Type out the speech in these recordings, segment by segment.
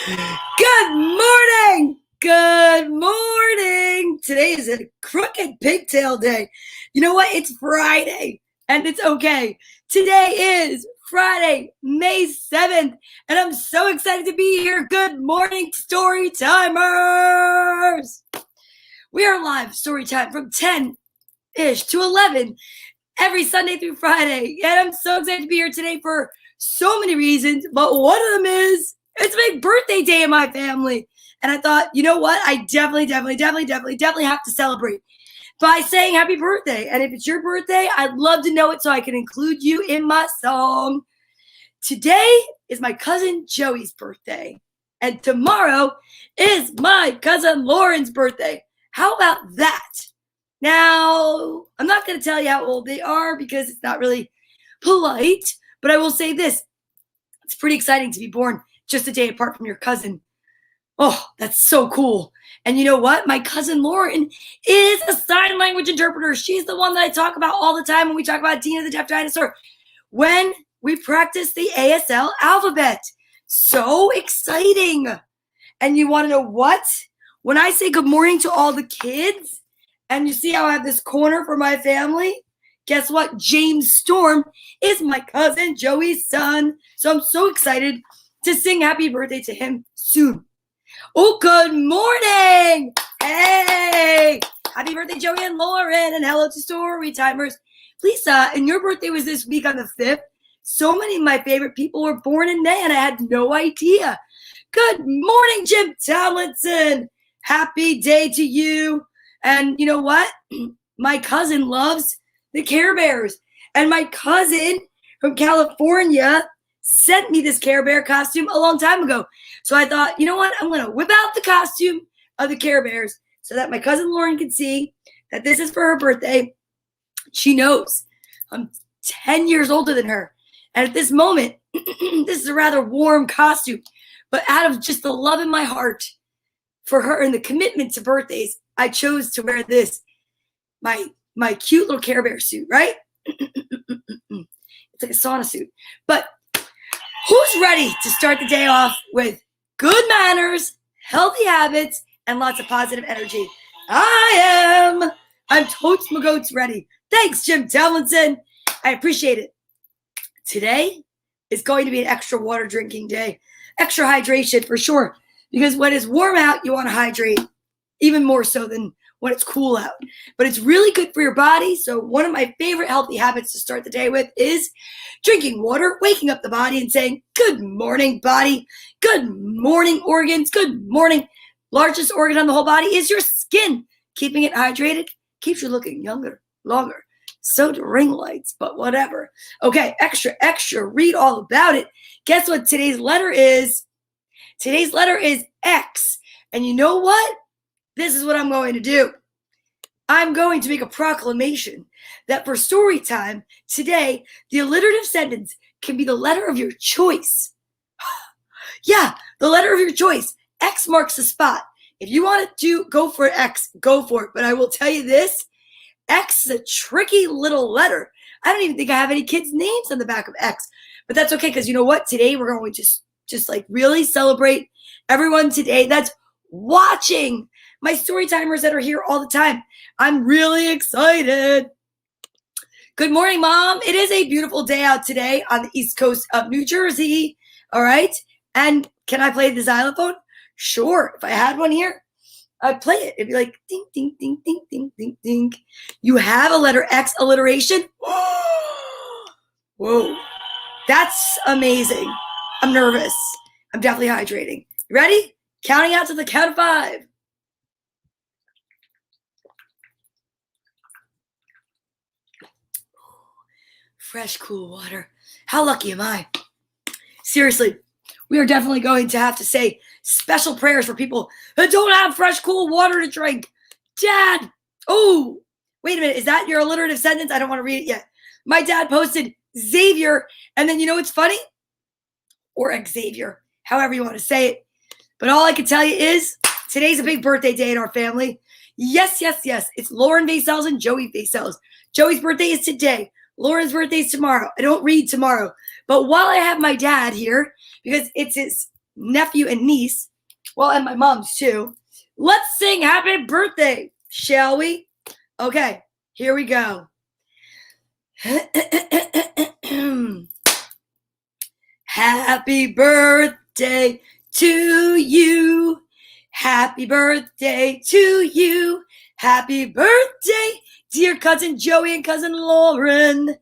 Good morning! Good morning! Today is a crooked pigtail day. You know what? It's Friday, and it's okay. Today is Friday, May 7th, and I'm so excited to be here. Good morning, story timers! We are live story time from 10-ish to 11 every Sunday through Friday, and I'm so excited to be here today for so many reasons, but one of them is it's my birthday day in my family. And I thought, you know what? I definitely have to celebrate by saying happy birthday. And if it's your birthday, I'd love to know it so I can include you in my song. Today is my cousin Joey's birthday. And tomorrow is my cousin Lauren's birthday. How about that? Now, I'm not going to tell you how old they are because it's not really polite, but I will say this. It's pretty exciting to be born just a day apart from your cousin. Oh, that's so cool. And you know what? My cousin Lauren is a sign language interpreter. She's the one that I talk about all the time when we talk about Dina the Deaf Dinosaur, when we practice the Asl Alphabet. So exciting. And you want to know what? When I say good morning to all the kids, and you see how I have this corner for my family, guess what? James Storm is my cousin Joey's son. So I'm so excited to sing happy birthday to him soon. Oh, good morning. Hey, happy birthday, Joey and Lauren, and hello to story timers. Lisa, and your birthday was this week on the 5th. So many of my favorite people were born in May, and I had no idea. Good morning, Jim Tomlinson. Happy day to you. And you know what? My cousin loves the Care Bears. And my cousin from California sent me this Care Bear costume a long time ago. So I thought, you know what? I'm going to whip out the costume of the Care Bears so that my cousin Lauren can see that this is for her birthday. She knows I'm 10 years older than her. And at this moment, this is a rather warm costume. But out of just the love in my heart for her and the commitment to birthdays, I chose to wear this, my cute little Care Bear suit, right? It's like a sauna suit. But who's ready to start the day off with good manners, healthy habits, and lots of positive energy? I am. I'm totes my goats ready. Thanks, Jim Tomlinson. I appreciate it. Today is going to be an extra water drinking day. Extra hydration for sure. Because when it's warm out, you want to hydrate even more so than when it's cool out. But it's really good for your body. So one of my favorite healthy habits to start the day with is drinking water, waking up the body and saying, good morning, body. Good morning, organs. Good morning. Largest organ on the whole body is your skin. Keeping it hydrated keeps you looking younger, longer. So do ring lights, but whatever. Okay, extra, read all about it. Guess what today's letter is? Today's letter is X. And you know what? This is what I'm going to do. I'm going to make a proclamation that for story time today, the alliterative sentence can be the letter of your choice. Yeah, the letter of your choice. X marks the spot. If you want to go for X, go for it. But I will tell you this, X is a tricky little letter. I don't even think I have any kids' names on the back of X. But that's okay, because you know what? Today we're going to just like really celebrate everyone today that's watching. My story timers that are here all the time. I'm really excited. Good morning, Mom. It is a beautiful day out today on the East Coast of New Jersey. All right. And can I play the xylophone? Sure. If I had one here, I'd play it. It'd be like ding, ding, ding, ding, ding, ding, ding. You have a letter X alliteration. Whoa. That's amazing. I'm nervous. I'm definitely hydrating. You ready? Counting out to the count of 5. Fresh, cool water. How lucky am I? Seriously, we are definitely going to have to say special prayers for people that don't have fresh, cool water to drink. Dad, oh, wait a minute. Is that your alliterative sentence? I don't want to read it yet. My dad posted Xavier, and then you know what's funny? Or Xavier, however you want to say it. But all I can tell you is today's a big birthday day in our family. Yes. It's Lauren Vasel's and Joey Vasel's. Joey's birthday is today. Lauren's birthday is tomorrow. I don't read tomorrow. But while I have my dad here, because it's his nephew and niece, well, and my mom's too. Let's sing happy birthday, shall we? Okay, here we go. Happy birthday to you. Happy birthday to you. Happy birthday, dear cousin Joey and cousin Lauren.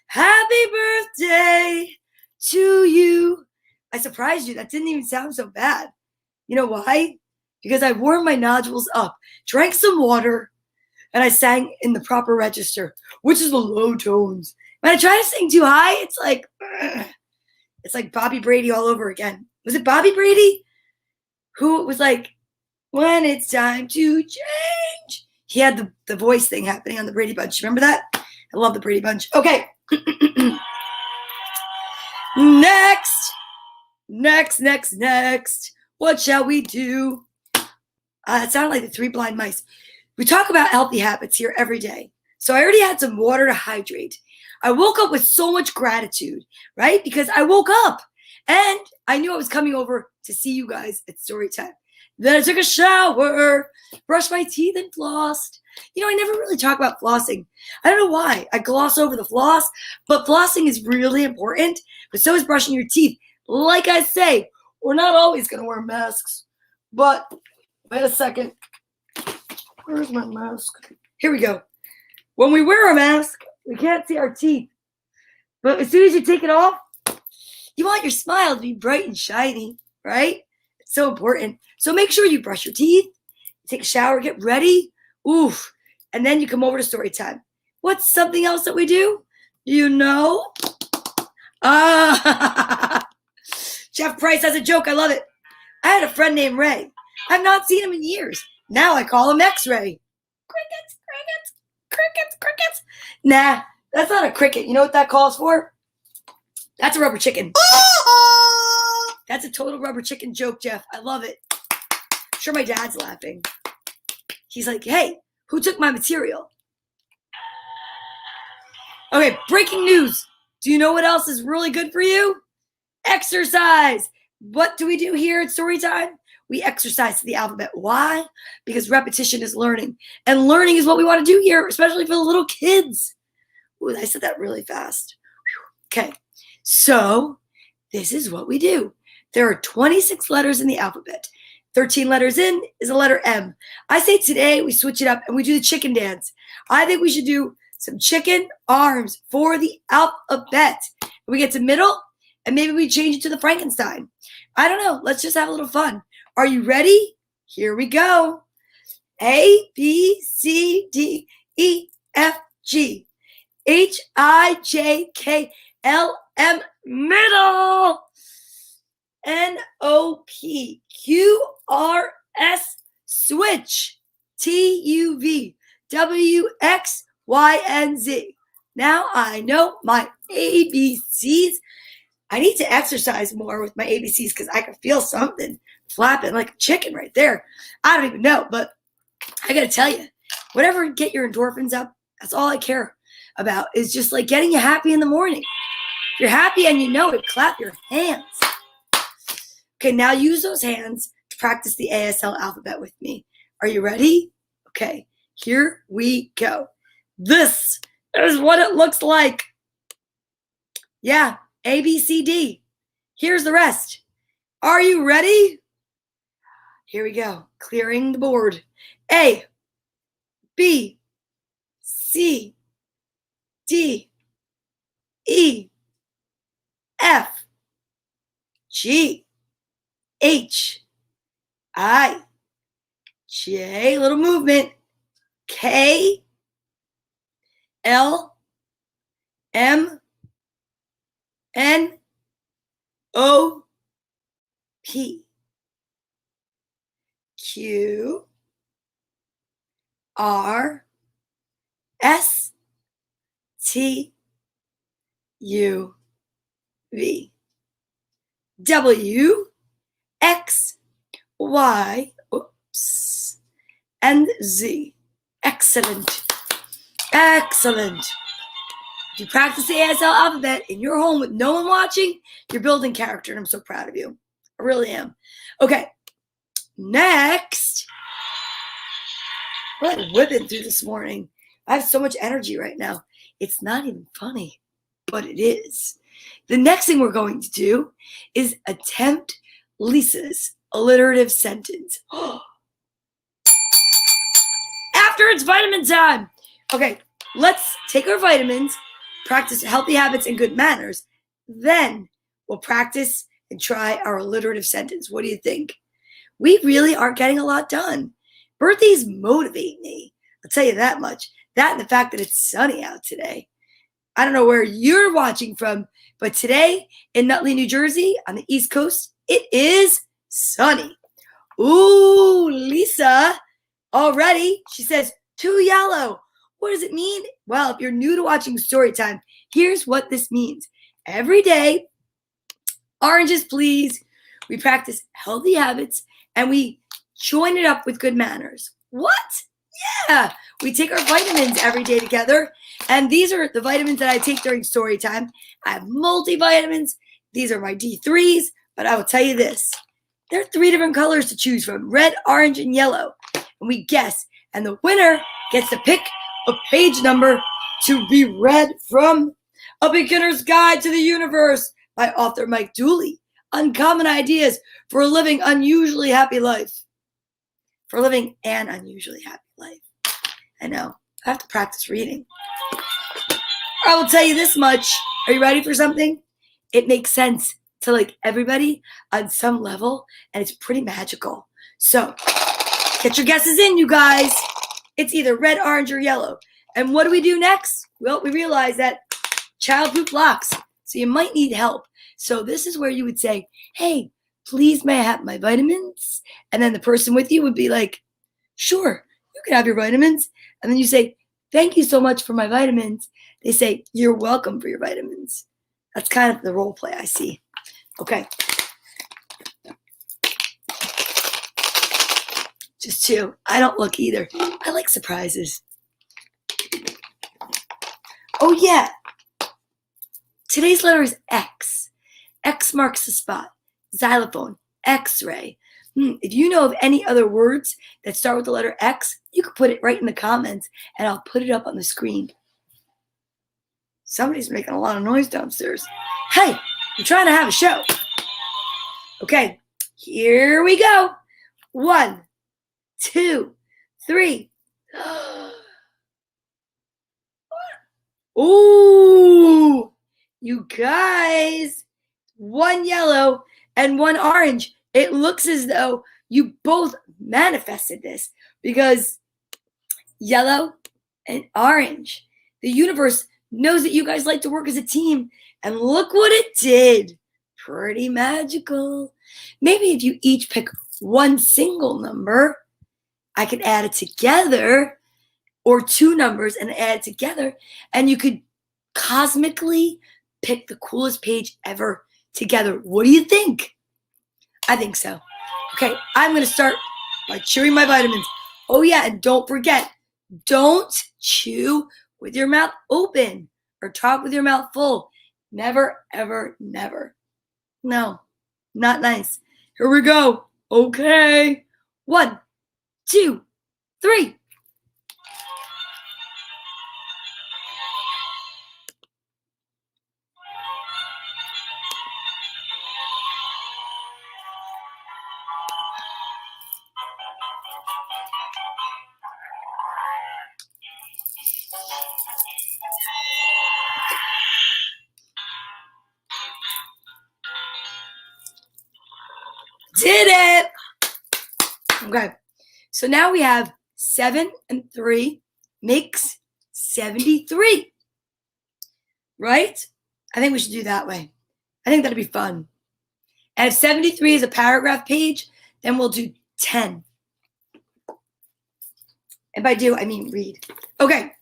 Happy birthday to you. I surprised you. That didn't even sound so bad. You know why? Because I warmed my nodules up, drank some water, and I sang in the proper register, which is the low tones. When I try to sing too high, it's like Bobby Brady all over again. Was it Bobby Brady? Who was like, when it's time to change. He had the voice thing happening on the Brady Bunch. Remember that? I love the Brady Bunch. Okay. Next. What shall we do? It sounded like the Three Blind Mice. We talk about healthy habits here every day. So I already had some water to hydrate. I woke up with so much gratitude, right? Because I woke up and I knew I was coming over to see you guys at story time. Then I took a shower, brushed my teeth, and flossed. You know, I never really talk about flossing. I don't know why. I gloss over the floss, but flossing is really important. But so is brushing your teeth. Like I say, we're not always going to wear masks. But wait a second. Where's my mask? Here we go. When we wear a mask, we can't see our teeth. But as soon as you take it off, you want your smile to be bright and shiny, right? It's so important. So make sure you brush your teeth, take a shower, get ready. Oof. And then you come over to story time. What's something else that we do? You know? Jeff Price has a joke. I love it. I had a friend named Ray. I've not seen him in years. Now I call him X-Ray. Crickets. Nah, that's not a cricket. You know what that calls for? That's a rubber chicken. That's a total rubber chicken joke, Jeff. I love it. I'm sure my dad's laughing. He's like, hey, who took my material? Okay, breaking news. Do you know what else is really good for you? Exercise. What do we do here at Storytime? We exercise the alphabet. Why? Because repetition is learning. And learning is what we want to do here, especially for the little kids. Ooh, I said that really fast. Okay, so this is what we do. There are 26 letters in the alphabet. 13 letters in is a letter M. I say today we switch it up and we do the chicken dance. I think we should do some chicken arms for the alphabet. We get to middle and maybe we change it to the Frankenstein. I don't know. Let's just have a little fun. Are you ready? Here we go. A, B, C, D, E, F, G, H, I, J, K, L, M, middle. N, O, P, Q, R, S, switch. T, U, V, W, X, Y, and Z. Now I know my ABCs. I need to exercise more with my ABCs because I can feel something flapping like a chicken right there. I don't even know, but I got to tell you, whatever get your endorphins up, that's all I care about is just like getting you happy in the morning. If you're happy and you know it, clap your hands. Okay, now use those hands to practice the ASL alphabet with me. Are you ready? Okay, here we go. This is what it looks like. Yeah, A, B, C, D. Here's the rest. Are you ready? Here we go. Clearing the board. A, B, C, D, E, F, G, H, I, J, little movement, K, L, M, N, O, P, Q, R, S, T, U, V, W, X, Y, oops, and Z. Excellent. Excellent. If you practice the ASL alphabet in your home with no one watching, you're building character, and I'm so proud of you. I really am. Okay, next. We're like whipping through this morning. I have so much energy right now. It's not even funny, but it is. The next thing we're going to do is attempt Lisa's alliterative sentence. After it's vitamin time. Okay, let's take our vitamins, practice healthy habits and good manners. Then we'll practice and try our alliterative sentence. What do you think? We really are getting a lot done. Birthdays motivate me. I'll tell you that much. That and the fact that it's sunny out today. I don't know where you're watching from, but today in Nutley, New Jersey, on the East Coast, it is sunny. Ooh, Lisa, already, she says, too yellow. What does it mean? Well, if you're new to watching Storytime, here's what this means. Every day, oranges, please. We practice healthy habits and we join it up with good manners. What? Yeah, we take our vitamins every day together. And these are the vitamins that I take during story time. I have multivitamins. These are my D3s. But I will tell you this. There are 3 different colors to choose from. Red, orange, and yellow. And we guess. And the winner gets to pick a page number to be read from A Beginner's Guide to the Universe by author Mike Dooley. Uncommon ideas for living unusually happy life. For living an unusually happy life. I know. I have to practice reading. I will tell you this much. Are you ready for something? It makes sense to like everybody on some level, and it's pretty magical. So, get your guesses in, you guys. It's either red, orange, or yellow. And what do we do next? Well, we realize that child poop locks. So you might need help. So this is where you would say, hey, please may I have my vitamins? And then the person with you would be like, sure, you can have your vitamins. And then you say, thank you so much for my vitamins. They say, you're welcome for your vitamins. That's kind of the role play I see. Okay. Just 2. I don't look either. I like surprises. Oh, yeah. Today's letter is X. X marks the spot. Xylophone. X-ray. If you know of any other words that start with the letter X, you can put it right in the comments, and I'll put it up on the screen. Somebody's making a lot of noise downstairs. Hey, I'm trying to have a show. Okay, here we go. 1, 2, 3. Ooh, you guys. 1 yellow and 1 orange. It looks as though you both manifested this because yellow and orange. The universe knows that you guys like to work as a team, and look what it did. Pretty magical. Maybe if you each pick 1 single number, I could add it together, or 2 numbers and add it together, and you could cosmically pick the coolest page ever together. What do you think? I think so. Okay, I'm going to start by chewing my vitamins. Oh, yeah, and don't forget, don't chew with your mouth open or talk with your mouth full. Never, ever, never. No, not nice. Here we go. Okay. 1, 2, 3. Did it! Okay, so now we have 7 and 3 makes 73, right? I think we should do that way. I think that'd be fun. And if 73 is a paragraph page, then we'll do 10. And by do, I mean read. Okay,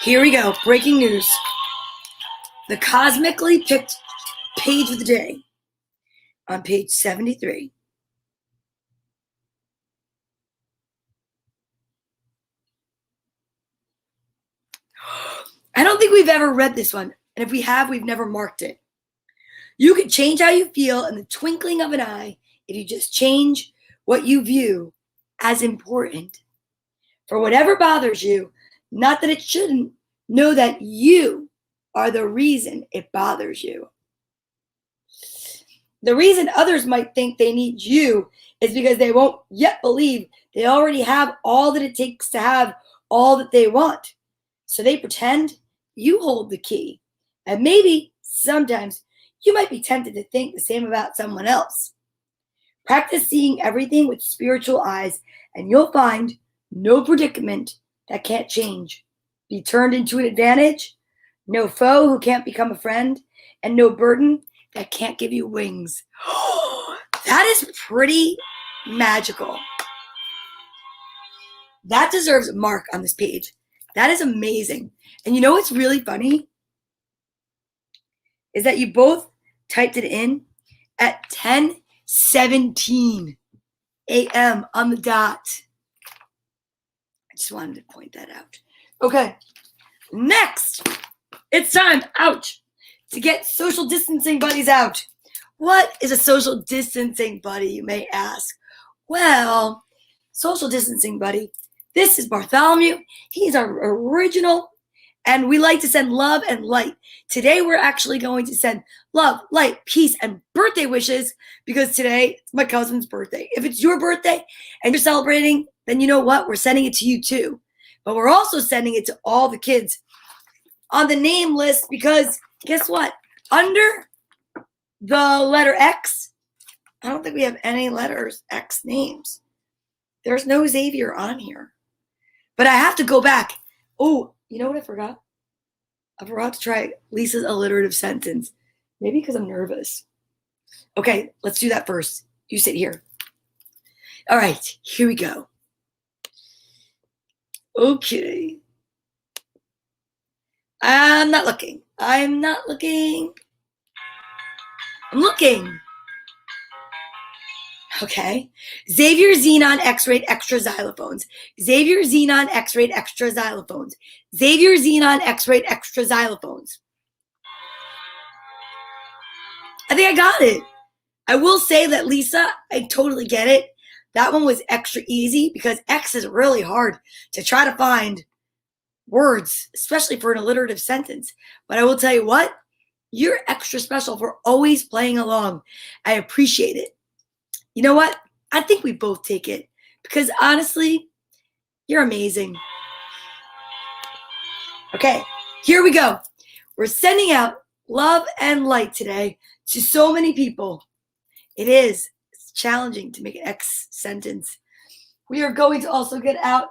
here we go. Breaking news. The cosmically picked page of the day on page 73. I don't think we've ever read this one. And if we have, we've never marked it. You can change how you feel in the twinkling of an eye if you just change what you view as important. For whatever bothers you, not that it shouldn't, know that you are the reason it bothers you. The reason others might think they need you is because they won't yet believe they already have all that it takes to have all that they want. So they pretend you hold the key. And maybe sometimes you might be tempted to think the same about someone else. Practice seeing everything with spiritual eyes, and you'll find no predicament that can't change, be turned into an advantage, no foe who can't become a friend, and no burden that can't give you wings. That is pretty magical. That deserves a mark on this page. That is amazing. And you know what's really funny? Is that you both typed it in at 10:17 a.m. on the dot. I just wanted to point that out. Okay, next, it's time, ouch, to get social distancing buddies out. What is a social distancing buddy, you may ask? Well, social distancing buddy, this is Bartholomew. He's our original, and we like to send love and light. Today, we're actually going to send love, light, peace, and birthday wishes because today it's my cousin's birthday. If it's your birthday and you're celebrating, then you know what? We're sending it to you too. But we're also sending it to all the kids on the name list because guess what? Under the letter X, I don't think we have any letters X names. There's no Xavier on here. But I have to go back. Oh, you know what I forgot? I forgot to try Lisa's alliterative sentence. Maybe because I'm nervous. Okay, let's do that first. You sit here. All right, here we go. Okay. I'm not looking. I'm looking. Okay. Xavier Xenon X-rayed extra xylophones. Xavier Xenon X-rayed extra xylophones. Xavier Xenon X-rayed extra xylophones. I think I got it. I will say that, Lisa, I totally get it. That one was extra easy because X is really hard to try to find words, especially for an alliterative sentence. But I will tell you what, you're extra special for always playing along. I appreciate it. You know what? I think we both take it because honestly, you're amazing. Okay, here we go. We're sending out love and light today to so many people. It's challenging to make an X sentence. We are going to also get out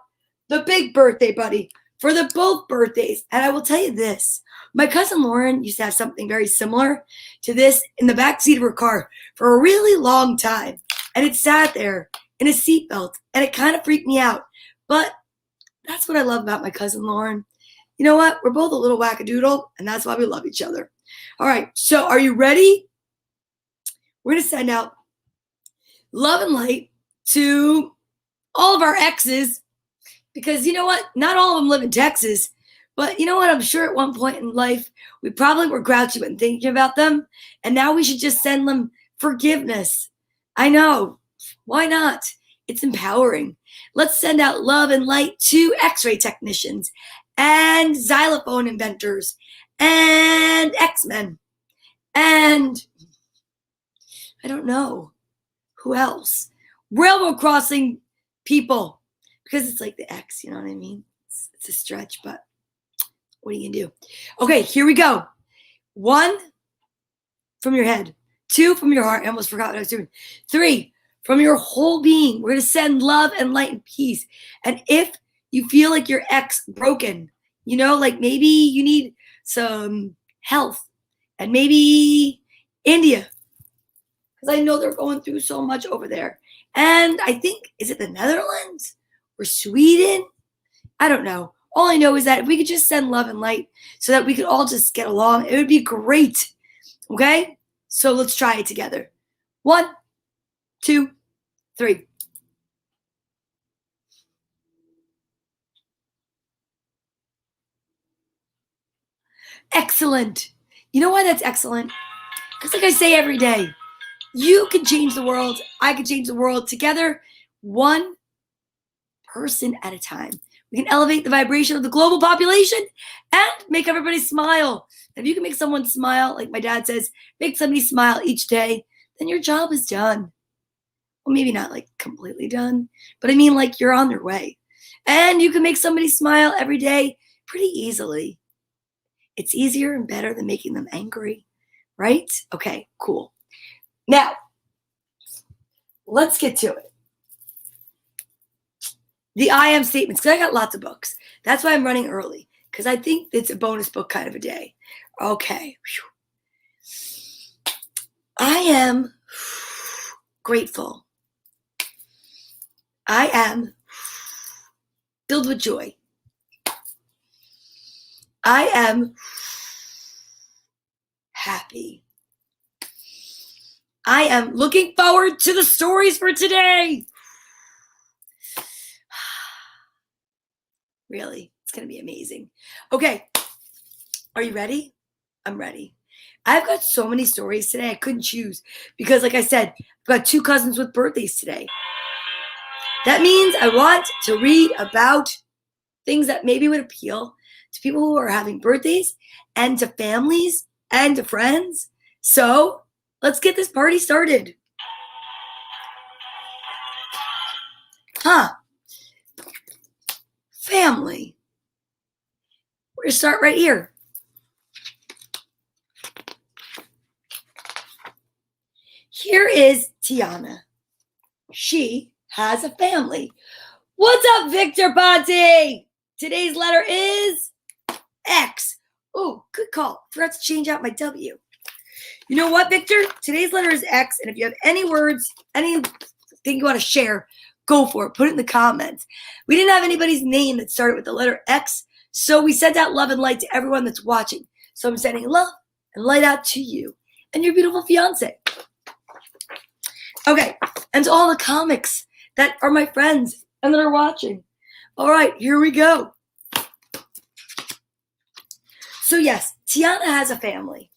the big birthday buddy for the both birthdays. And I will tell you this. My cousin Lauren used to have something very similar to this in the backseat of her car for a really long time. And it sat there in a seatbelt, and it kind of freaked me out. But that's what I love about my cousin Lauren. You know what? We're both a little wackadoodle, and that's why we love each other. All right, so are you ready? We're going to send out love and light to all of our exes because you know what? Not all of them live in Texas. But you know what? I'm sure at one point in life, we probably were grouchy when thinking about them. And now we should just send them forgiveness. I know. Why not? It's empowering. Let's send out love and light to X-ray technicians and xylophone inventors and X-Men and I don't know who else. Railroad crossing people because it's like the X, you know what I mean? It's a stretch, but what are you going to do? Okay, here we go. 1 from your head. 2 from your heart. I almost forgot what I was doing. 3 from your whole being. We're going to send love and light and peace. And if you feel like your ex broken, you know, like maybe you need some health and maybe India, because I know they're going through so much over there. And I think, is it the Netherlands or Sweden? I don't know. All I know is that if we could just send love and light so that we could all just get along, it would be great. Okay? So let's try it together. 1, 2, 3. Excellent. You know why that's excellent? Because like I say every day, you can change the world. I can change the world together, one person at a time. We can elevate the vibration of the global population and make everybody smile. If you can make someone smile, like my dad says, make somebody smile each day, then your job is done. Well, maybe not like completely done, but I mean like you're on your way. And you can make somebody smile every day pretty easily. It's easier and better than making them angry, right? Okay, cool. Now, let's get to it. The I am statements, because I got lots of books. That's why I'm running early, because I think it's a bonus book kind of a day. Okay. I am grateful. I am filled with joy. I am happy. I am looking forward to the stories for today. Really, it's going to be amazing. Okay, are you ready? I'm ready. I've got so many stories today, I couldn't choose. Because like I said, I've got 2 cousins with birthdays today. That means I want to read about things that maybe would appeal to people who are having birthdays and to families and to friends. So let's get this party started. Family. We're going to start right here. Here is Tiana. She has a family. What's up, Victor Ponte? Today's letter is X. Oh, good call. Forgot to change out my W. You know what, Victor? Today's letter is X, and if you have any words, anything you want to share, go for it. Put it in the comments. We didn't have anybody's name that started with the letter X, so we sent out love and light to everyone that's watching. So I'm sending love and light out to you and your beautiful fiance. Okay, and to all the comics that are my friends and that are watching. All right, here we go. So yes, Tiana has a family.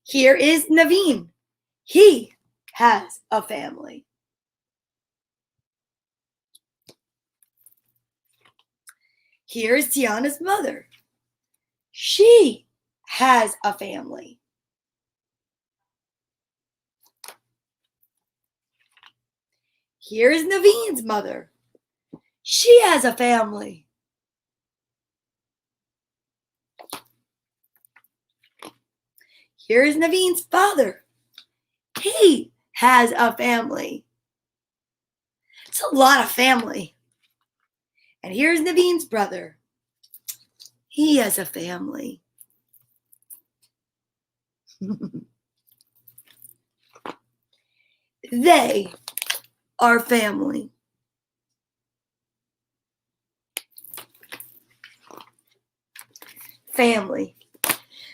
Here is Naveen. He has a family. Here is Tiana's mother. She has a family. Here is Naveen's mother. She has a family. Here is Naveen's father. He has a family. It's a lot of family. And here's Naveen's brother. He has a family. They are family. Family.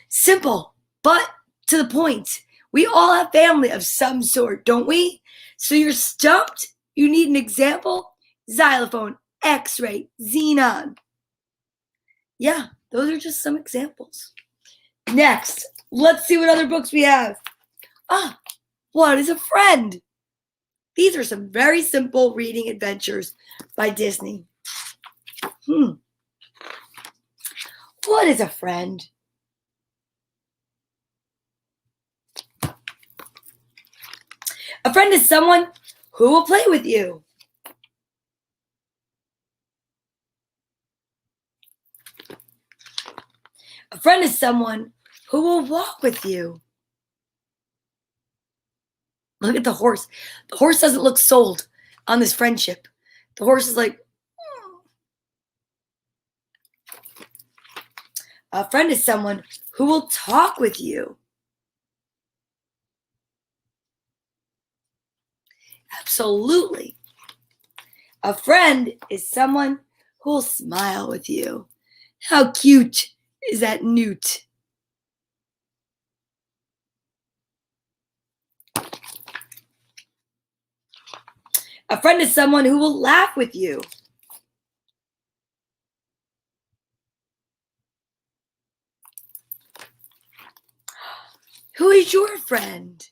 Simple, but to the point. We all have family of some sort, don't we? So you're stumped? You need an example? Xylophone, X-ray, xenon. Yeah, those are just some examples. Next, let's see what other books we have. What is a friend? These are some very simple reading adventures by Disney. What is a friend? A friend is someone who will play with you. A friend is someone who will walk with you. Look at the horse. The horse doesn't look sold on this friendship. The horse is like, A friend is someone who will talk with you. Absolutely. A friend is someone who will smile with you. How cute is that newt? A friend is someone who will laugh with you. Who is your friend?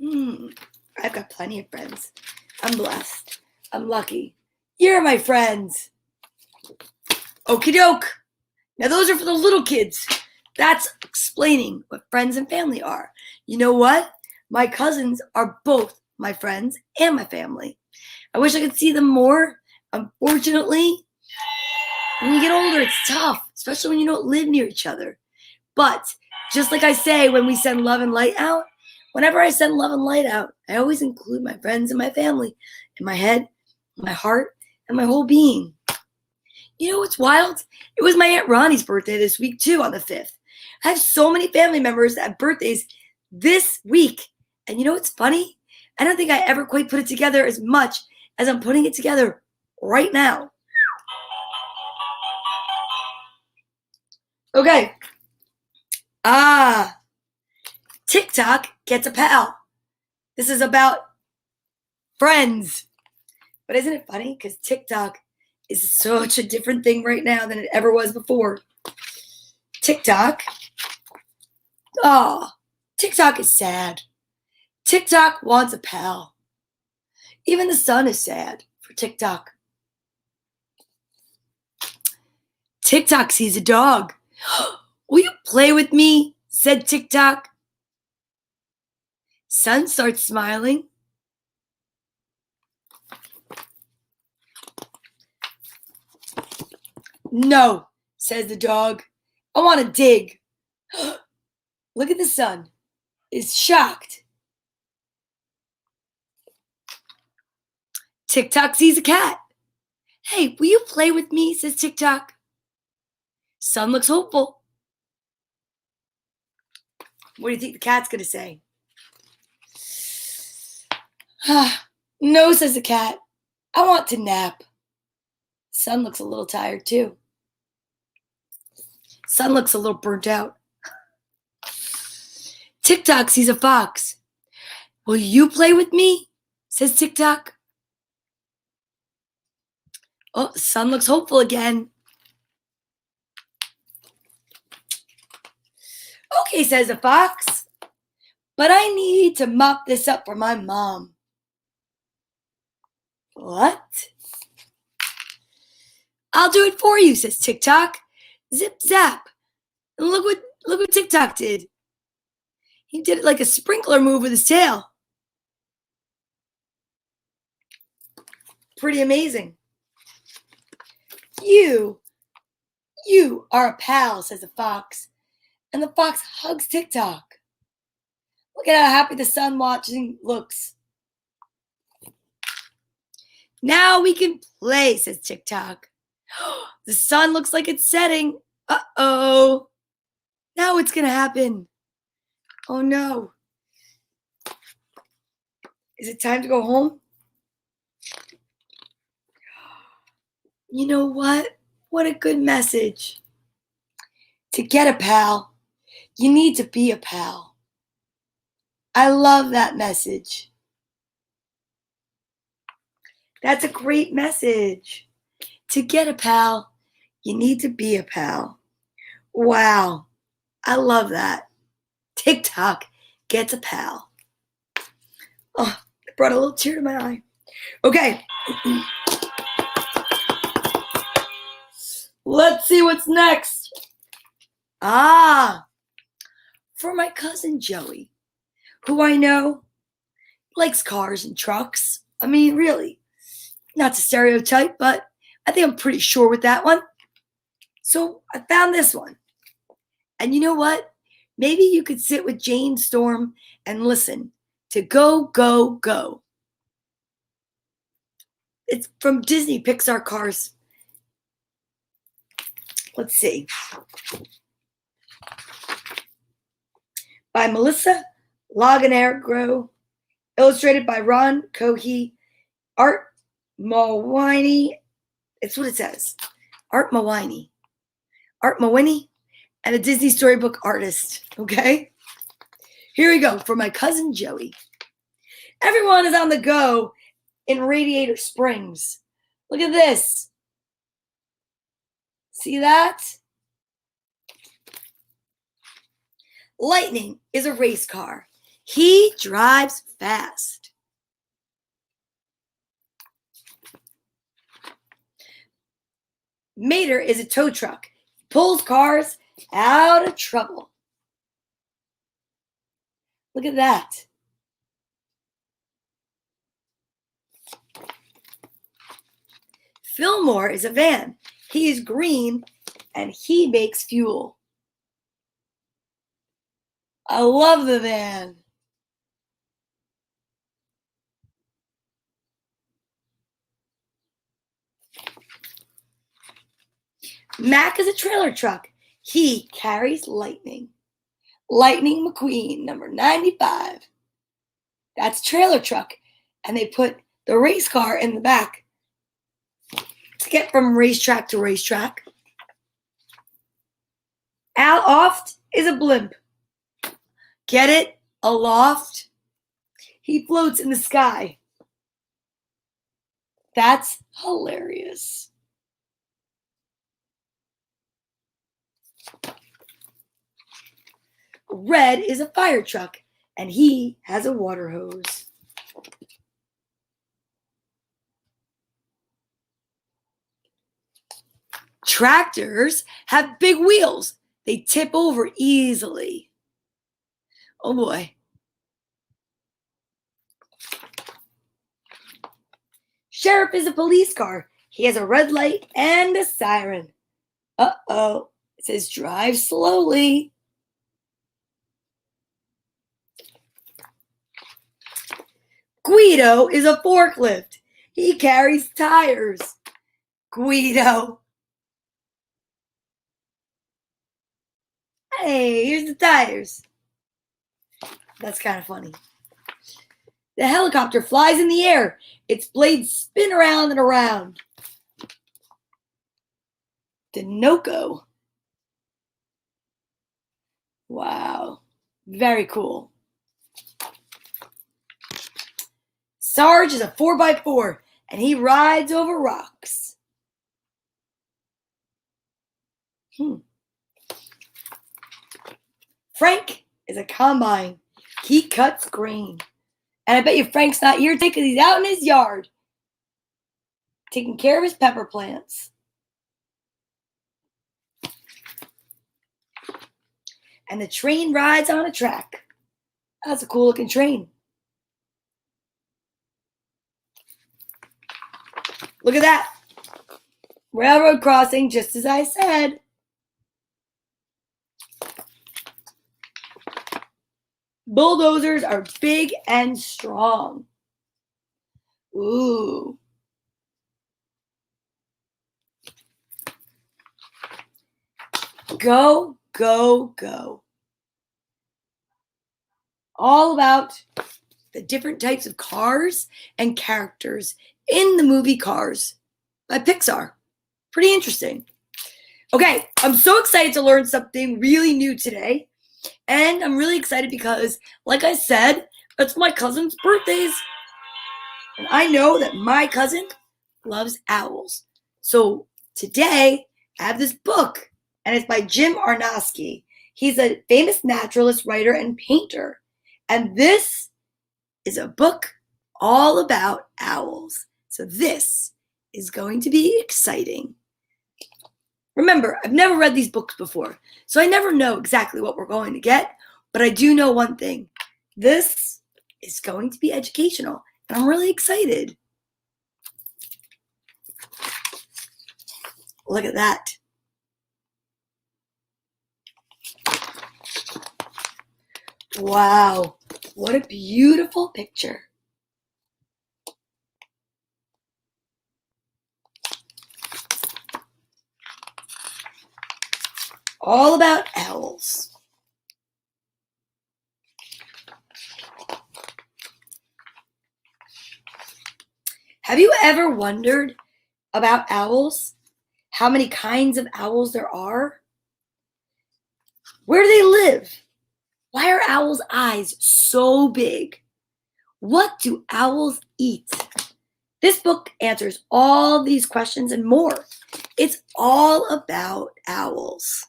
I've got plenty of friends. I'm blessed. I'm lucky. You're my friends. Okie doke. Now those are for the little kids. That's explaining what friends and family are. You know what? My cousins are both my friends and my family. I wish I could see them more. Unfortunately, when you get older, it's tough, especially when you don't live near each other. But just like I say when we send love and light out, whenever I send love and light out, I always include my friends and my family in my head, my heart, and my whole being. You know what's wild? It was my Aunt Ronnie's birthday this week too, on the 5th. I have so many family members that have birthdays this week. And you know what's funny? I don't think I ever quite put it together as much as I'm putting it together right now. Okay. TikTok gets a pal. This is about friends. But isn't it funny? Because TikTok is such a different thing right now than it ever was before. TikTok. TikTok is sad. TikTok wants a pal. Even the sun is sad for TikTok. TikTok sees a dog. Will you play with me? Said TikTok. Sun starts smiling. No, says the dog. I want to dig. Look at the sun. It's shocked. TikTok sees a cat. Hey, will you play with me? Says TikTok. Sun looks hopeful. What do you think the cat's going to say? No, says the cat. I want to nap. Sun looks a little tired too. Sun looks a little burnt out. TikTok sees a fox. Will you play with me? Says TikTok. Oh, Sun looks hopeful again. Okay, says the fox. But I need to mop this up for my mom. What? I'll do it for you, says TikTok. Zip zap. And look what TikTok did. He did it like a sprinkler move with his tail. Pretty amazing. You are a pal, says the fox. And the fox hugs TikTok. Look at how happy the sun watching looks. Now we can play, says TikTok. The sun looks like it's setting. Uh-oh. Now what's going to happen? Oh, no. Is it time to go home? You know what? What a good message. To get a pal, you need to be a pal. I love that message. That's a great message. To get a pal, you need to be a pal. Wow. I love that. TikTok gets a pal. Oh, it brought a little tear to my eye. Okay. Let's see what's next. For my cousin Joey, who I know likes cars and trucks. I mean, really, not to stereotype, but I think I'm pretty sure with that one. So I found this one. And you know what? Maybe you could sit with Jane Storm and listen to Go, Go, Go. It's from Disney Pixar Cars. Let's see. By Melissa Laganero, illustrated by Ron Cohey, Art Mawini. It's what it says. Art Mawini. Art Mawini, and a Disney storybook artist. Okay? Here we go for my cousin Joey. Everyone is on the go in Radiator Springs. Look at this. See that? Lightning is a race car. He drives fast. Mater is a tow truck. He pulls cars out of trouble. Look at that. Fillmore is a van. He is green and he makes fuel. I love the van. Mac is a trailer truck. He carries Lightning. Lightning McQueen, number 95. That's a trailer truck. And they put the race car in the back to get from racetrack to racetrack. Aloft is a blimp. Get it? Aloft. He floats in the sky. That's hilarious. Red is a fire truck, and he has a water hose. Tractors have big wheels. They tip over easily. Oh boy. Sheriff is a police car. He has a red light and a siren. Uh-oh. It says drive slowly. Guido is a forklift. He carries tires. Guido. Hey, here's the tires. That's kind of funny. The helicopter flies in the air. Its blades spin around and around. Dinoco. Wow. Very cool. Sarge is a 4x4, and he rides over rocks. Frank is a combine. He cuts grain. And I bet you Frank's not here today because he's out in his yard taking care of his pepper plants. And the train rides on a track. That's a cool looking train. Look at that. Railroad crossing, just as I said. Bulldozers are big and strong. Ooh. Go, go, go. All about the different types of cars and characters in the movie Cars by Pixar. Pretty interesting. Okay, I'm so excited to learn something really new today. And I'm really excited because, like I said, it's my cousin's birthdays. And I know that my cousin loves owls. So today, I have this book, and it's by Jim Arnosky. He's a famous naturalist, writer, and painter. And this is a book all about owls. So this is going to be exciting. Remember, I've never read these books before, so I never know exactly what we're going to get, but I do know one thing. This is going to be educational, and I'm really excited. Look at that. Wow, what a beautiful picture. All about owls. Have you ever wondered about owls? How many kinds of owls there are? Where do they live? Why are owls' eyes so big? What do owls eat? This book answers all these questions and more. It's all about owls.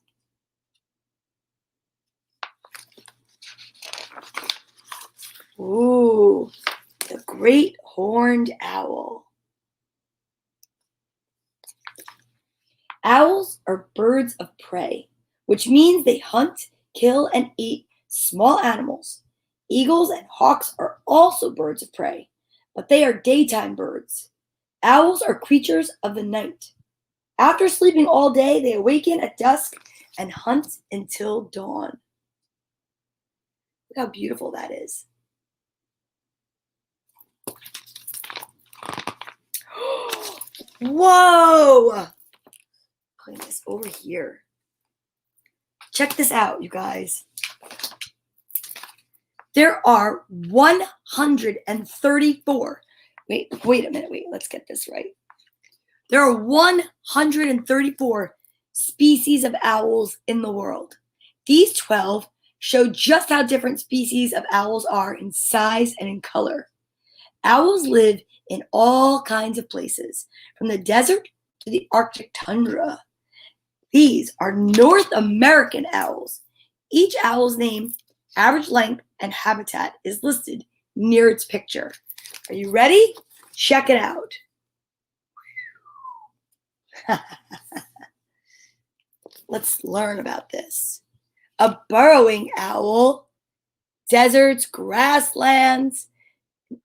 Ooh, the great horned owl. Owls are birds of prey, which means they hunt, kill, and eat small animals. Eagles and hawks are also birds of prey, but they are daytime birds. Owls are creatures of the night. After sleeping all day, they awaken at dusk and hunt until dawn. Look how beautiful that is. Whoa! Putting this over here. Check this out, you guys. There are 134. Wait a minute. Let's get this right. There are 134 species of owls in the world. These 12 show just how different species of owls are in size and in color. Owls live in all kinds of places, from the desert to the Arctic tundra. These are North American owls. Each owl's name, average length, and habitat is listed near its picture. Are you ready? Check it out. Let's learn about this. A burrowing owl, deserts, grasslands,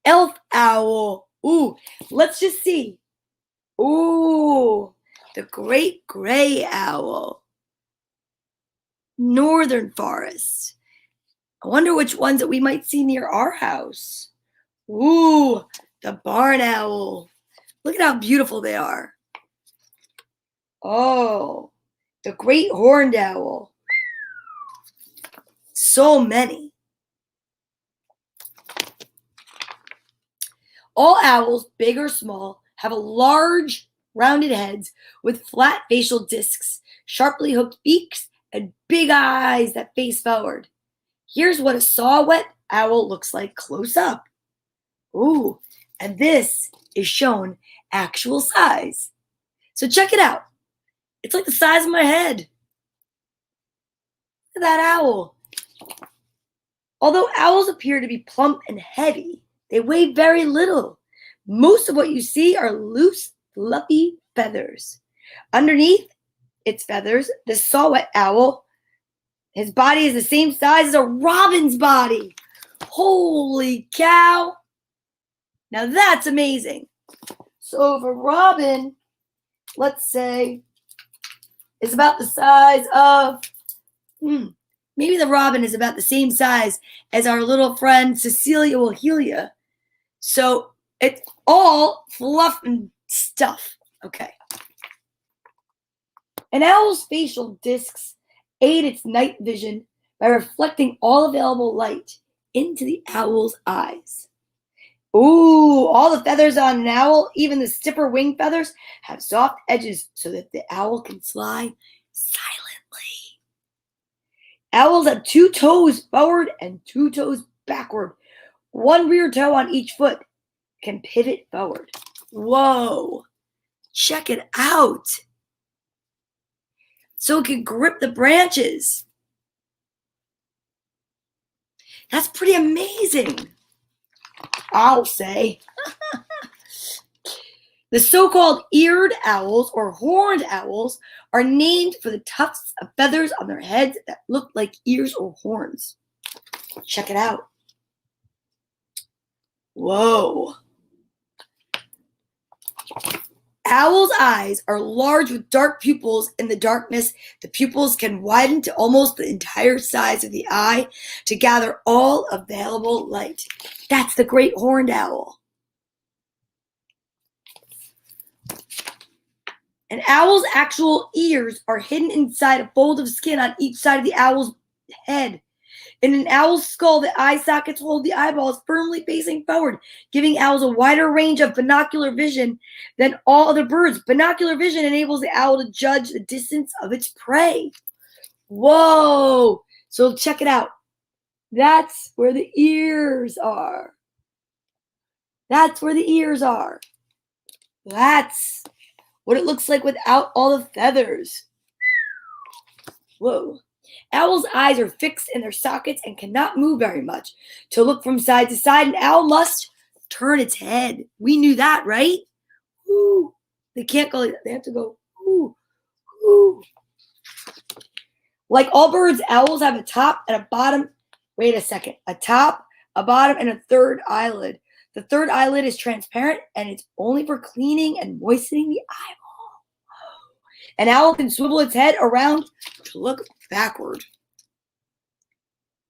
elf owl. Ooh, let's just see. Ooh, the great gray owl, northern forests. I wonder which ones that we might see near our house. Ooh, the barn owl. Look at how beautiful they are. Oh, the great horned owl. So many. All owls, big or small, have a large, rounded heads with flat facial discs, sharply hooked beaks, and big eyes that face forward. Here's what a saw-whet owl looks like close up. Ooh, and this is shown actual size. So check it out. It's like the size of my head. Look at that owl. Although owls appear to be plump and heavy, they weigh very little. Most of what you see are loose, fluffy feathers. Underneath its feathers, the saw-whet owl, his body is the same size as a robin's body. Holy cow. Now that's amazing. So if a robin, let's say, is about the size of, maybe the robin is about the same size as our little friend Cecilia Wilhelia. So it's all fluff and stuff. Okay. An owl's facial discs aid its night vision by reflecting all available light into the owl's eyes. Ooh, all the feathers on an owl, even the stiffer wing feathers, have soft edges so that the owl can fly silently. Owls have 2 toes forward and 2 toes backward. 1 rear toe on each foot can pivot forward. Whoa, check it out. So it can grip the branches. That's pretty amazing, I'll say. The so-called eared owls or horned owls are named for the tufts of feathers on their heads that look like ears or horns. Check it out. Whoa. Owls' eyes are large with dark pupils. In the darkness, the pupils can widen to almost the entire size of the eye to gather all available light. That's the great horned owl. An owl's actual ears are hidden inside a fold of skin on each side of the owl's head. In an owl's skull, the eye sockets hold the eyeballs firmly facing forward, giving owls a wider range of binocular vision than all other birds. Binocular vision enables the owl to judge the distance of its prey. Whoa! So check it out. That's where the ears are. That's where the ears are. That's what it looks like without all the feathers. Whoa. Owls' eyes are fixed in their sockets and cannot move very much. To look from side to side, an owl must turn its head. We knew that, right? Ooh. They can't go like that. They have to go, ooh, ooh. Like all birds, owls have a top and a bottom. Wait a second. A top, a bottom, and a third eyelid. The third eyelid is transparent, and it's only for cleaning and moistening the eyeball. An owl can swivel its head around to look backward.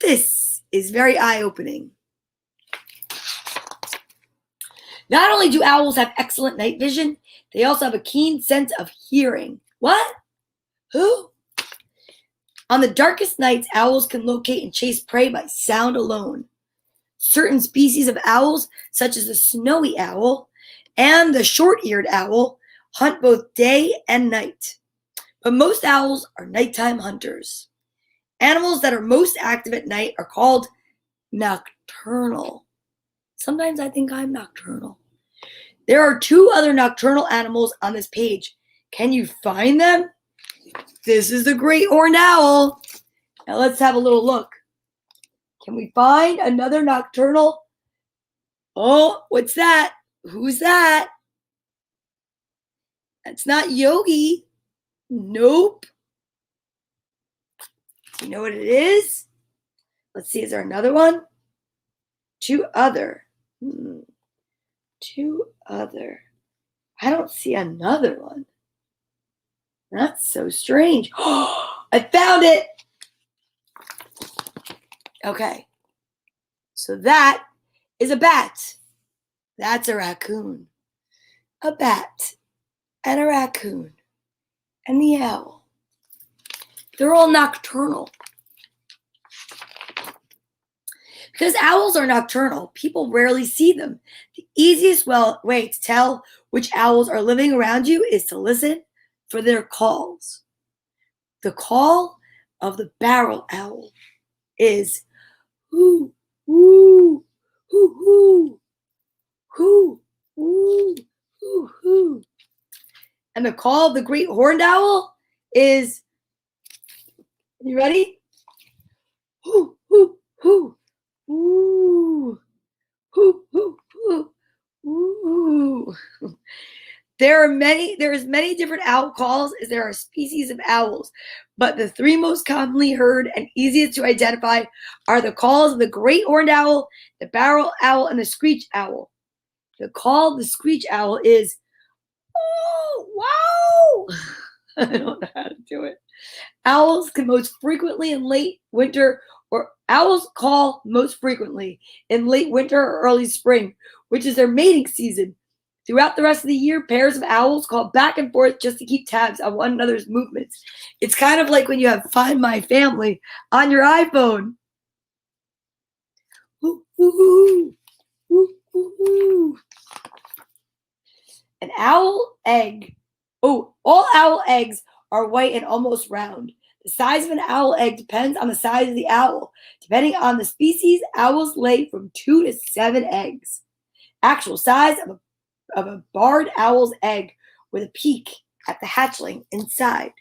This is very eye-opening. Not only do owls have excellent night vision, they also have a keen sense of hearing. What? Who? On the darkest nights, owls can locate and chase prey by sound alone. Certain species of owls, such as the snowy owl and the short-eared owl, hunt both day and night. But most owls are nighttime hunters. Animals that are most active at night are called nocturnal. Sometimes I think I'm nocturnal. There are two other nocturnal animals on this page. Can you find them? This is the great horned owl. Now let's have a little look. Can we find another nocturnal? Oh, what's that? Who's that? That's not Yogi. Nope. Do you know what it is? Let's see, is there another one? Two other. Two other. I don't see another one. That's so strange. I found it. Okay. So that is a bat. That's a raccoon. A bat and a raccoon and the owl. They're all nocturnal. Because owls are nocturnal, people rarely see them. The easiest way to tell which owls are living around you is to listen for their calls. The call of the barrel owl is hoo, hoo, hoo, hoo, hoo, hoo, hoo, hoo. And the call of the great horned owl is, you ready? Hoo, hoo, hoo. Ooh, hoo, hoo, hoo, ooh. There is many different owl calls as there are species of owls, but the three most commonly heard and easiest to identify are the calls of the great horned owl, the barrel owl, and the screech owl. The call of the screech owl is, oh, wow. I don't know how to do it. Owls can most frequently in late winter, or owls call most frequently in late winter or early spring, which is their mating season. Throughout the rest of the year, pairs of owls call back and forth just to keep tabs on one another's movements. It's kind of like when you have Find My Family on your iPhone. Ooh, ooh, ooh, ooh, ooh. An owl egg. Oh, all owl eggs are white and almost round. The size of an owl egg depends on the size of the owl. Depending on the species, owls lay from 2 to 7 eggs. Actual size of a barred owl's egg with a peak at the hatchling inside.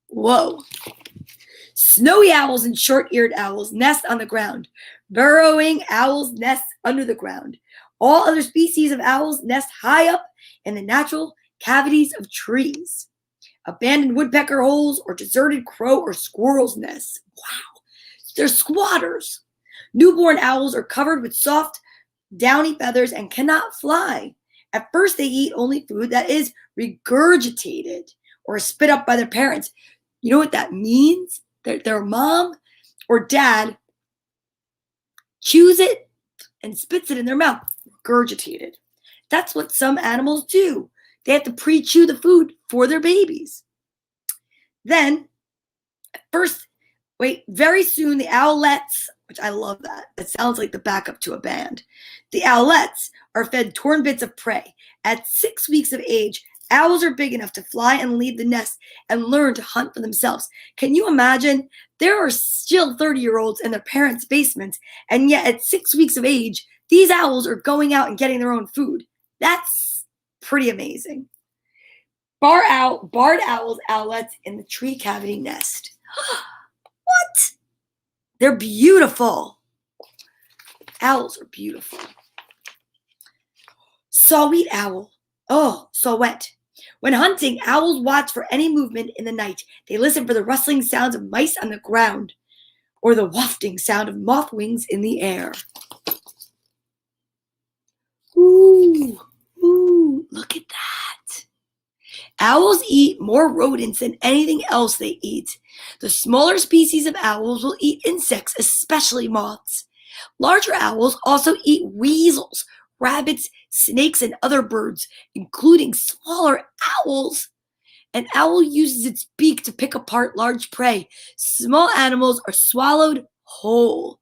Whoa. Snowy owls and short-eared owls nest on the ground. Burrowing owls nest under the ground. All other species of owls nest high up in the natural cavities of trees. Abandoned woodpecker holes or deserted crow or squirrel's nests. Wow, they're squatters. Newborn owls are covered with soft, downy feathers and cannot fly. At first, they eat only food that is regurgitated or spit up by their parents. You know what that means? Their mom or dad chews it and spits it in their mouth. Regurgitated. That's what some animals do. They have to pre-chew the food for their babies. Then, very soon the owlets, which I love that. It sounds like the backup to a band. The owlets are fed torn bits of prey. At 6 weeks of age, owls are big enough to fly and leave the nest and learn to hunt for themselves. Can you imagine? There are still 30-year-olds in their parents' basements, and yet at 6 weeks of age, these owls are going out and getting their own food. That's pretty amazing. Barred owls, owlets in the tree cavity nest. What? They're beautiful. Owls are beautiful. Saw-whet owl. Oh, saw-whet. When hunting, owls watch for any movement in the night. They listen for the rustling sounds of mice on the ground or the wafting sound of moth wings in the air. Ooh, look at that. Owls eat more rodents than anything else they eat. The smaller species of owls will eat insects, especially moths. Larger owls also eat weasels, rabbits, snakes, and other birds, including smaller owls. An owl uses its beak to pick apart large prey. Small animals are swallowed whole.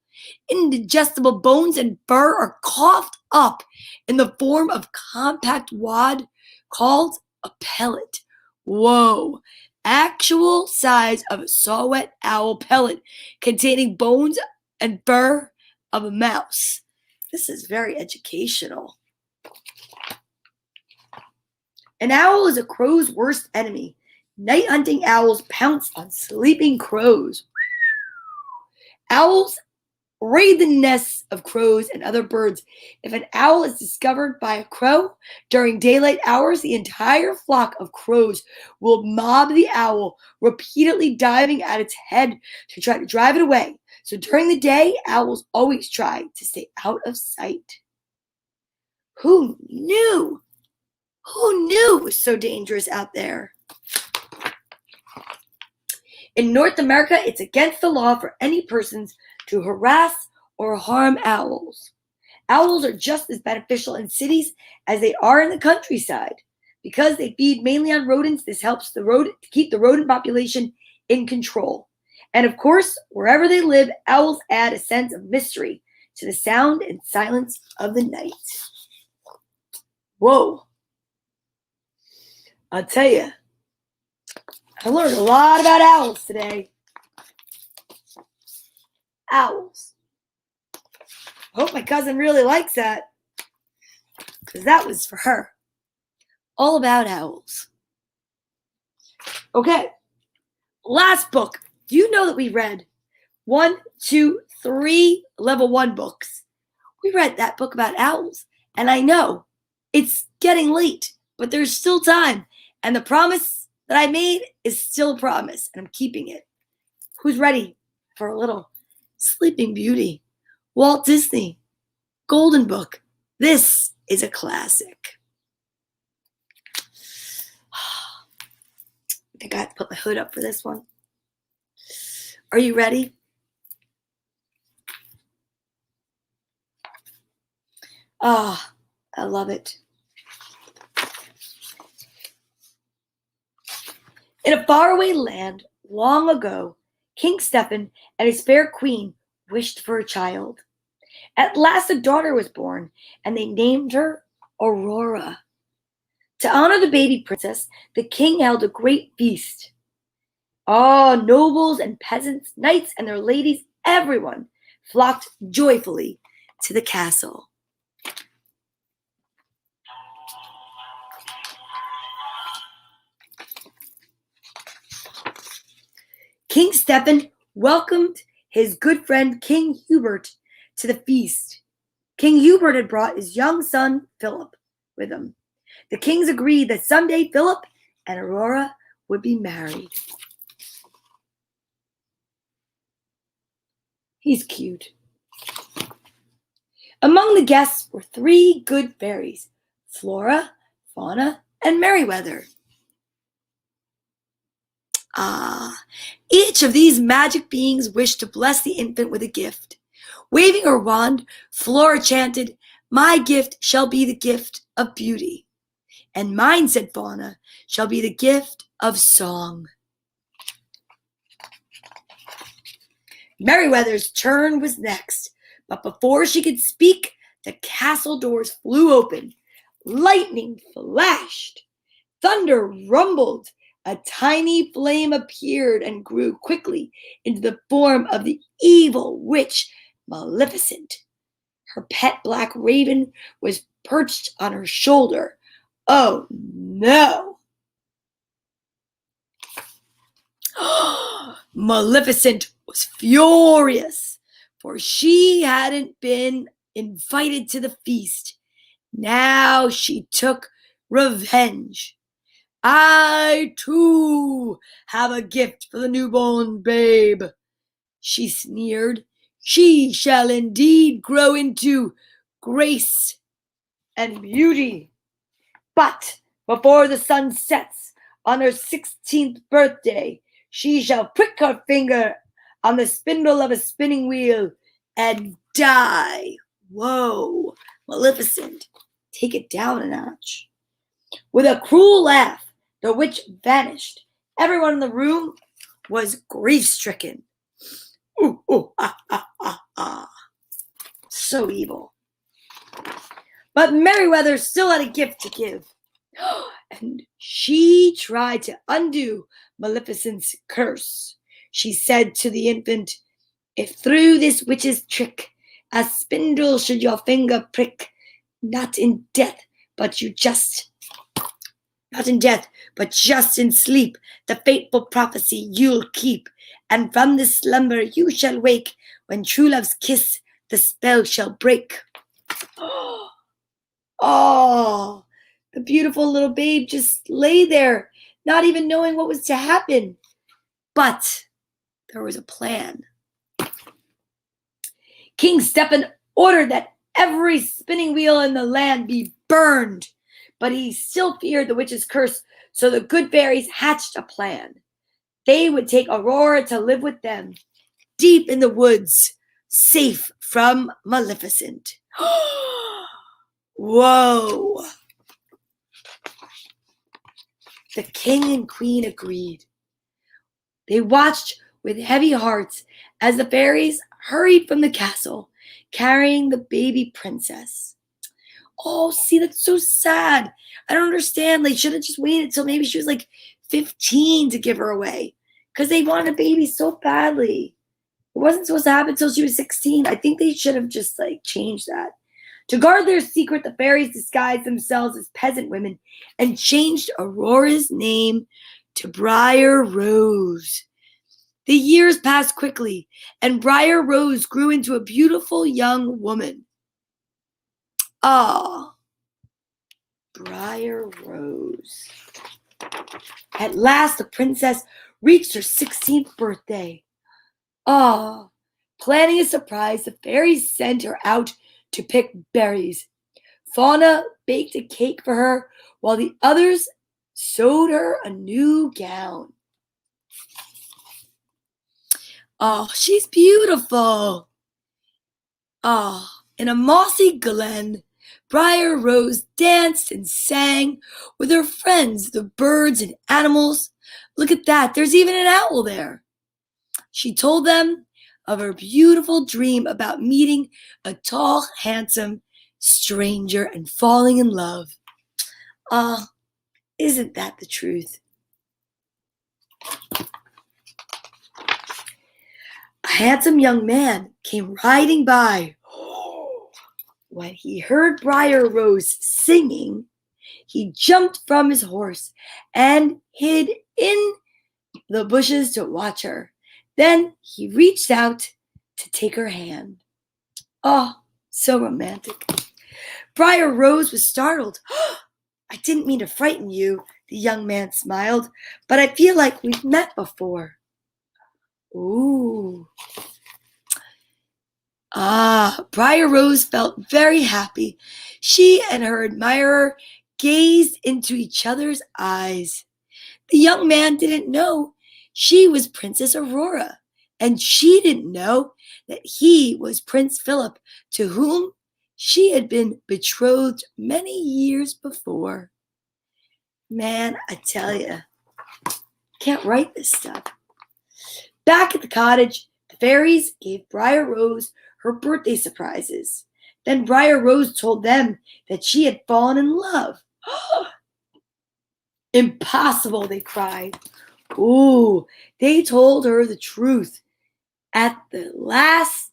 Indigestible bones and fur are coughed up in the form of compact wad called a pellet. Whoa! Actual size of a saw-whet owl pellet containing bones and fur of a mouse. This is very educational. An owl is a crow's worst enemy. Night hunting owls pounce on sleeping crows. Owls raid the nests of crows and other birds. If an owl is discovered by a crow during daylight hours, the entire flock of crows will mob the owl, repeatedly diving at its head to try to drive it away. So during the day, owls always try to stay out of sight. Who knew? Who knew it was so dangerous out there? In North America, it's against the law for any persons to harass or harm owls. Owls are just as beneficial in cities as they are in the countryside. Because they feed mainly on rodents, this helps to keep the rodent population in control. And of course, wherever they live, owls add a sense of mystery to the sound and silence of the night. Whoa. I'll tell you, I learned a lot about owls today. Owls. I hope my cousin really likes that, because that was for her. All about owls. Okay, last book. Do you know that we read 1, 2, 3 level 1 books? We read that book about owls, and I know it's getting late, but there's still time, and the promise that I made is still a promise, and I'm keeping it. Who's ready for a little Sleeping Beauty? Walt Disney, Golden Book. This is a classic. I think I have to put my hood up for this one. Are you ready? Ah, I love it. In a faraway land, long ago, King Stephen and his fair queen wished for a child. At last a daughter was born, and they named her Aurora. To honor the baby princess, the king held a great feast. All nobles and peasants, knights and their ladies, everyone flocked joyfully to the castle. King Stephen welcomed his good friend King Hubert to the feast. King Hubert had brought his young son Philip with him. The kings agreed that someday Philip and Aurora would be married. He's cute. Among the guests were 3 good fairies, Flora, Fauna, and Merryweather. Each of these magic beings wished to bless the infant with a gift. Waving her wand, Flora chanted, "My gift shall be the gift of beauty, and mine," said Fauna, "shall be the gift of song." Merryweather's turn was next, but before she could speak, the castle doors flew open. Lightning flashed. Thunder rumbled. A tiny flame appeared and grew quickly into the form of the evil witch Maleficent. Her pet black raven was perched on her shoulder. Oh no! Maleficent was furious, for she hadn't been invited to the feast. Now she took revenge. I, too, have a gift for the newborn babe, she sneered. She shall indeed grow into grace and beauty. But before the sun sets on her 16th birthday, she shall prick her finger on the spindle of a spinning wheel and die. Whoa, Maleficent, take it down a notch. With a cruel laugh, the witch vanished. Everyone in the room was grief-stricken. Ooh, ooh, ah, ah, ah, ah. So evil. But Merryweather still had a gift to give. And she tried to undo Maleficent's curse. She said to the infant, "If through this witch's trick a spindle should your finger prick, not in death, but just in sleep, the fateful prophecy you'll keep, and from this slumber you shall wake, when true love's kiss the spell shall break." Oh, the beautiful little babe just lay there, not even knowing what was to happen. But there was a plan. King Stephen ordered that every spinning wheel in the land be burned, but he still feared the witch's curse, so the good fairies hatched a plan. They would take Aurora to live with them, deep in the woods, safe from Maleficent. Whoa! The king and queen agreed. They watched with heavy hearts as the fairies hurried from the castle, carrying the baby princess. Oh, see, that's so sad. I don't understand. They should have just waited till maybe she was like 15 to give her away, because they wanted a baby so badly. It wasn't supposed to happen until she was 16. I think they should have just changed that. To guard their secret, the fairies disguised themselves as peasant women and changed Aurora's name to Briar Rose. The years passed quickly, and Briar Rose grew into a beautiful young woman. Ah, Briar Rose. At last, the princess reached her 16th birthday. Ah, planning a surprise, the fairies sent her out to pick berries. Fauna baked a cake for her, while the others sewed her a new gown. Oh, she's beautiful. In a mossy glen, Briar Rose danced and sang with her friends, the birds and animals. Look at that, there's even an owl there. She told them of her beautiful dream about meeting a tall, handsome stranger and falling in love. Isn't that the truth? A handsome young man came riding by. When he heard Briar Rose singing, he jumped from his horse and hid in the bushes to watch her. Then he reached out to take her hand. Oh, so romantic. Briar Rose was startled. "I didn't mean to frighten you," the young man smiled, "but I feel like we've met before." Ooh. Briar Rose felt very happy. She and her admirer gazed into each other's eyes. The young man didn't know she was Princess Aurora, and she didn't know that he was Prince Philip, to whom she had been betrothed many years before. Man, I tell you, can't write this stuff. Back at the cottage, the fairies gave Briar Rose her birthday surprises. Then Briar Rose told them that she had fallen in love. Impossible, they cried. Ooh, they told her the truth. At last,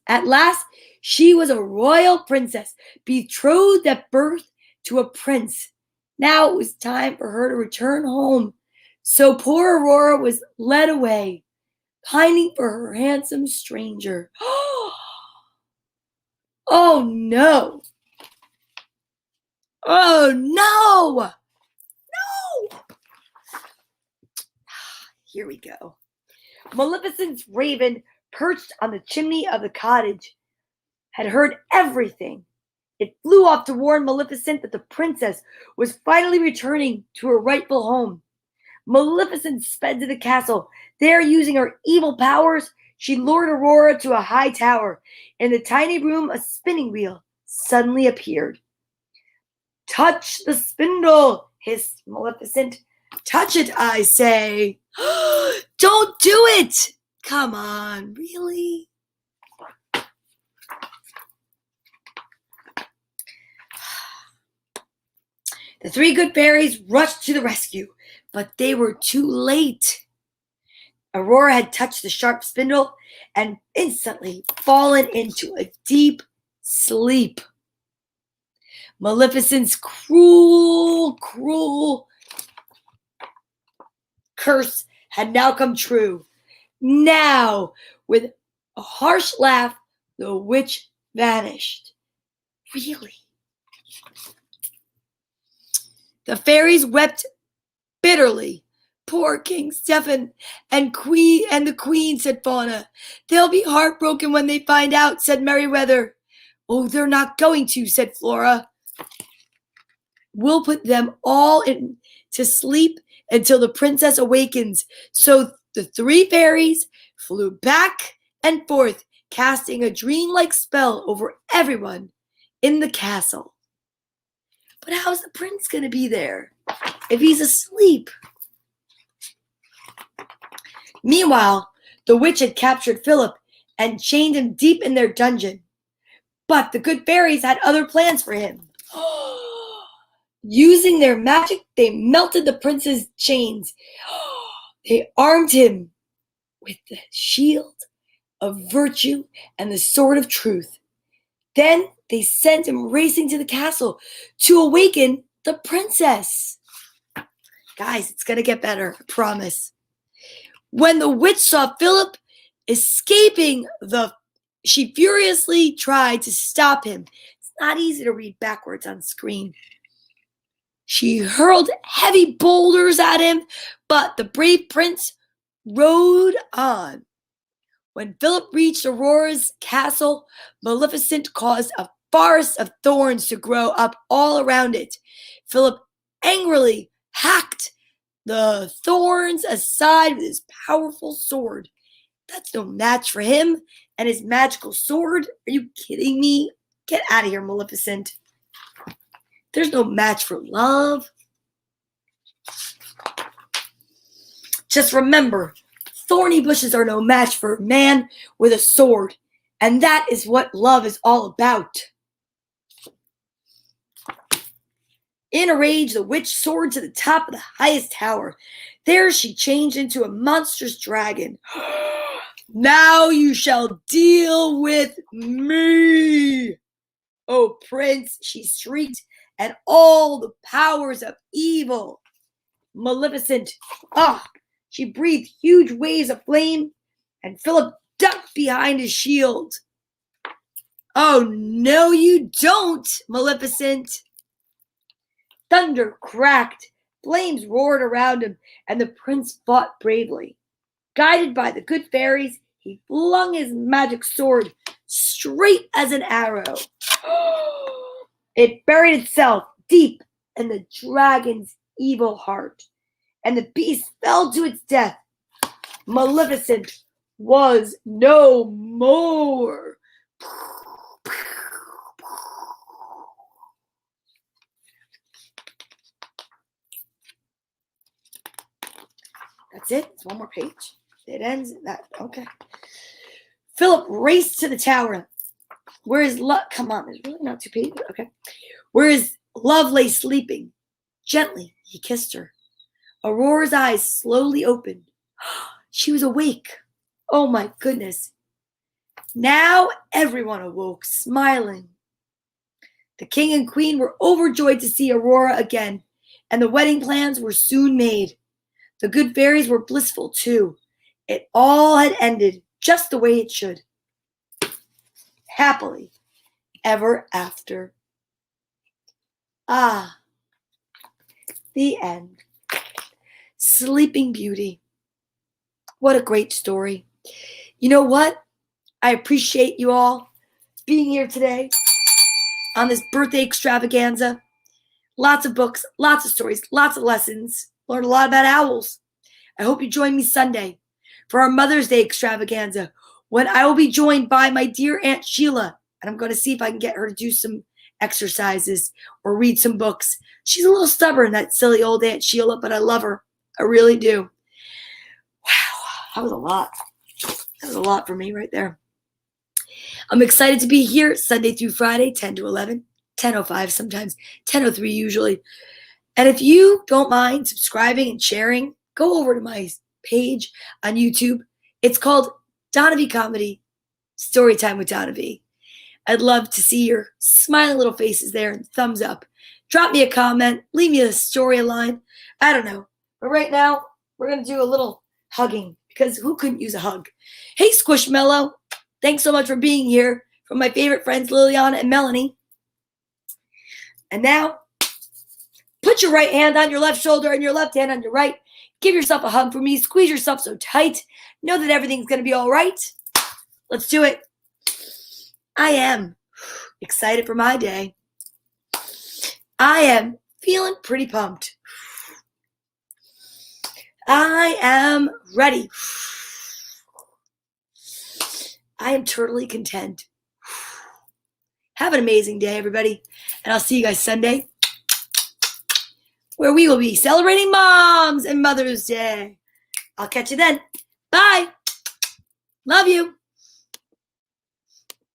she was a royal princess, betrothed at birth to a prince. Now it was time for her to return home. So poor Aurora was led away. pining for her handsome stranger. Oh no! Oh no! No! Here we go. Maleficent's raven, perched on the chimney of the cottage, had heard everything. It flew off to warn Maleficent that the princess was finally returning to her rightful home. Maleficent sped to the castle. There, using her evil powers, she lured Aurora to a high tower. In the tiny room, a spinning wheel suddenly appeared. "Touch the spindle," hissed Maleficent. "Touch it, I say." "Don't do it!" "Come on, really?" The three good fairies rushed to the rescue, but they were too late. Aurora had touched the sharp spindle and instantly fallen into a deep sleep. Maleficent's cruel curse had now come true. Now, with a harsh laugh, the witch vanished. Really? The fairies wept bitterly. "Poor King Stephen and the Queen," said Fauna. "They'll be heartbroken when they find out," said Merryweather. "Oh, they're not going to," said Flora. "We'll put them all to sleep until the princess awakens." So the three fairies flew back and forth, casting a dreamlike spell over everyone in the castle. But how's the prince going to be there if he's asleep? Meanwhile, the witch had captured Philip and chained him deep in their dungeon. But the good fairies had other plans for him. Using their magic, they melted the prince's chains. They armed him with the shield of virtue and the sword of truth. Then they sent him racing to the castle to awaken the princess. Guys, it's going to get better, I promise. When the witch saw Philip escaping, she furiously tried to stop him. It's not easy to read backwards on screen. She hurled heavy boulders at him, but the brave prince rode on. When Philip reached Aurora's castle, Maleficent caused a forest of thorns to grow up all around it. Philip angrily hacked the thorns aside with his powerful sword. That's no match for him and his magical sword. Are you kidding me? Get out of here, Maleficent. There's no match for love. Just remember, thorny bushes are no match for a man with a sword. And that is what love is all about. In a rage, the witch soared to the top of the highest tower. There she changed into a monstrous dragon. "Now you shall deal with me, oh prince," she shrieked, "and all the powers of evil." Maleficent, she breathed huge waves of flame, and Philip ducked behind his shield. "Oh, no, you don't, Maleficent." Thunder cracked, flames roared around him, and the prince fought bravely. Guided by the good fairies, he flung his magic sword straight as an arrow. It buried itself deep in the dragon's evil heart, and the beast fell to its death. Maleficent was no more. That's it. It's one more page. It ends at that. Okay. Philip raced to the tower where his love. Come on, there's really not two pages. Okay. Where his love lay sleeping. Gently, he kissed her. Aurora's eyes slowly opened. She was awake. Oh my goodness. Now everyone awoke, smiling. The king and queen were overjoyed to see Aurora again, and the wedding plans were soon made. The good fairies were blissful too. It all had ended just the way it should. Happily ever after. Ah, the end. Sleeping Beauty. What a great story. You know what? I appreciate you all being here today on this birthday extravaganza. Lots of books, lots of stories, lots of lessons. Learned a lot about owls. I hope you join me Sunday for our Mother's Day extravaganza, when I will be joined by my dear Aunt Sheila. And I'm going to see if I can get her to do some exercises or read some books. She's a little stubborn, that silly old Aunt Sheila, but I love her. I really do. Wow, that was a lot. That was a lot for me right there. I'm excited to be here Sunday through Friday, 10 to 11, 10:05 sometimes, 10:03 usually. And if you don't mind subscribing and sharing, go over to my page on YouTube. It's called Donna Vee Comedy Storytime with Donna Vee. I'd love to see your smiling little faces there and thumbs up. Drop me a comment. Leave me a storyline. I don't know. But right now, we're going to do a little hugging, because who couldn't use a hug? Hey, Squishmallow. Thanks so much for being here. From my favorite friends, Liliana and Melanie. And now, put your right hand on your left shoulder and your left hand on your right. Give yourself a hug for me. Squeeze yourself so tight. Know that everything's going to be all right. Let's do it. I am excited for my day. I am feeling pretty pumped. I am ready. I am totally content. Have an amazing day, everybody. And I'll see you guys Sunday, where we will be celebrating Moms and Mother's Day. I'll catch you then. Bye. Love you.